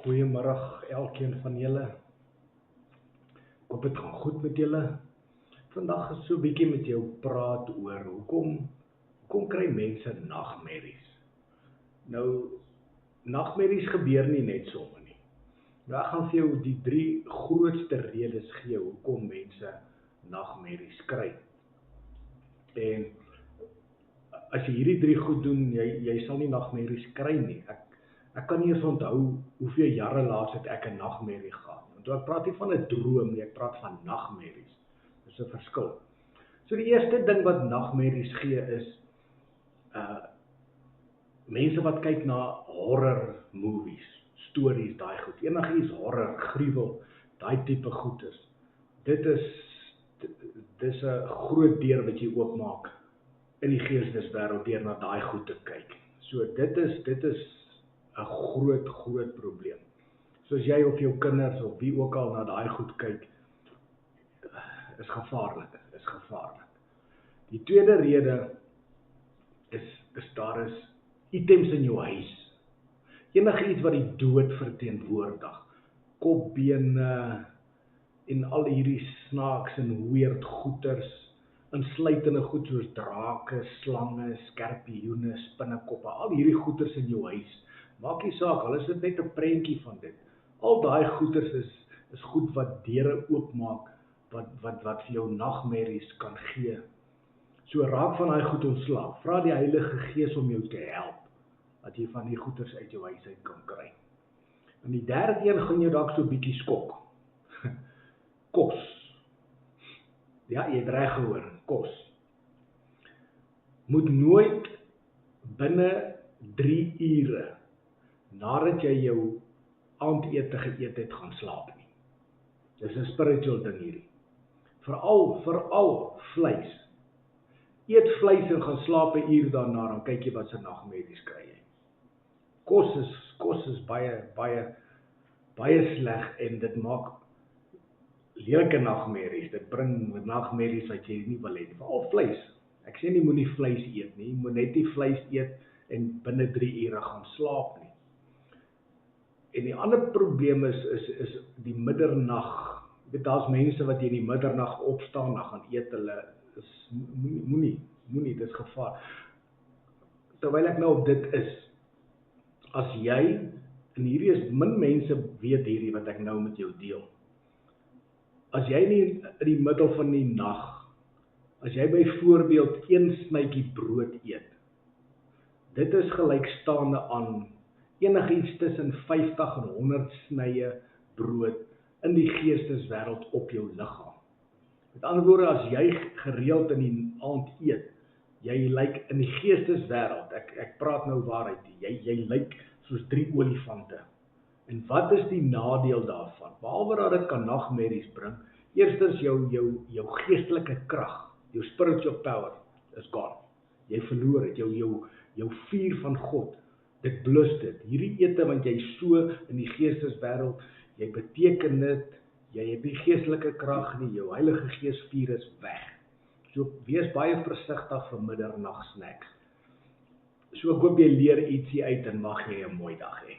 Goeiemiddag elkeen van julle. Ek hoop dit gaan goed met julle. Vandag is so 'n bietjie met jou praat oor hoekom kry mense nagmerries? Nou, nagmerries gebeur nie net sommer nie. Nou ek gaan vir jou die 3 grootste redes gee hoekom mense nagmerries kry. En as jy hierdie 3 goed doen, jy sal nie nagmerries kry nie. Ek kan nie eens onthou hoeveel jare laas het ek 'n nagmerrie gehad. Want ek praat nie van 'n droom nie, ek praat van nagmerries. Dis 'n verskil. So die eerste ding wat nagmerries gee is mense wat kyk na horror movies, stories, daai goed. Enigiets horror, gruwel, daai tipe goed is. Dis 'n groot deur wat jy oopmaak in die geesteswêreld deur na daai goed te kyk. So dit is 'n groot probleem. So as jy of jou kinders of wie ook al na daai goed kyk, is gevaarlik. Die tweede rede is daar is items in jou huis. Enigiets wat die dood verteenwoordig. Kopbene en al hierdie snaaks en weird goeters, insluitende goed soos drake, slange, skorpioene, spinnekoppe, al hierdie goeters in jou huis. Maak nie saak, al is dit net 'n prentjie van dit. Al daai goeters is goed wat deure oopmaak, wat vir jou nagmerries kan gee. So raak van daai goed ontslae. Vra die Heilige Gees om jou te help, dat jy van die goeters uit jou huis uit kan kry. En die derde een gaan jou dalk so 'n bietjie skok. Kos. Ja, jy het reg gehoor, kos. Moet nooit binne 3 ure nadat jy jou aandete geëet het, gaan slaap nie. Dis 'n spiritual ding hierdie. Veral vleis. Eet vleis en gaan slaap 'n uur daarna, dan kyk jy wat se nagmerries kry jy. Kos is baie sleg en dit maak lelike nagmerries. Dit bring nagmerries wat jy nie wil hê nie. Veral vleis. Ek sê nie moenie vleis eet nie, jy moet net nie vleis eet en binne 3 ure gaan slaap nie. En die ander probleem is die middernag. Daar's mense wat in die middernag opstaan, dan gaan eet hulle. Moenie, dis gevaar. Terwyl ek nou op dit is, as jy, en hierdie is, min mense weet hierdie wat ek nou met jou deel. As jy nie in die middel van die nag, as jy byvoorbeeld 1 snytjie brood eet, dit is gelykstaande aan enigiets tussen 50 en 100 snye brood in die geesteswêreld op jou liggaam. Met ander woorde, as jy gereeld in die aand eet, jy lyk in die geesteswêreld, ek praat nou waarheid, jy lyk soos 3 olifante. En wat is die nadeel daarvan? Behalwe dat dit kan nagmerries bring, eerstens jou geestelike krag, jou spiritual power is gone. Jy verloor dit, jou vuur van God, dit blus dit. Hierdie ete, want jy so in die geesteswêreld, jy beteken dit, jy het nie geestelike krag nie, jou Heilige Gees vuur is weg. So wees baie versigtig vir middernag snacks. So ek hoop jy leer ietsie uit en mag jy 'n mooi dag hê.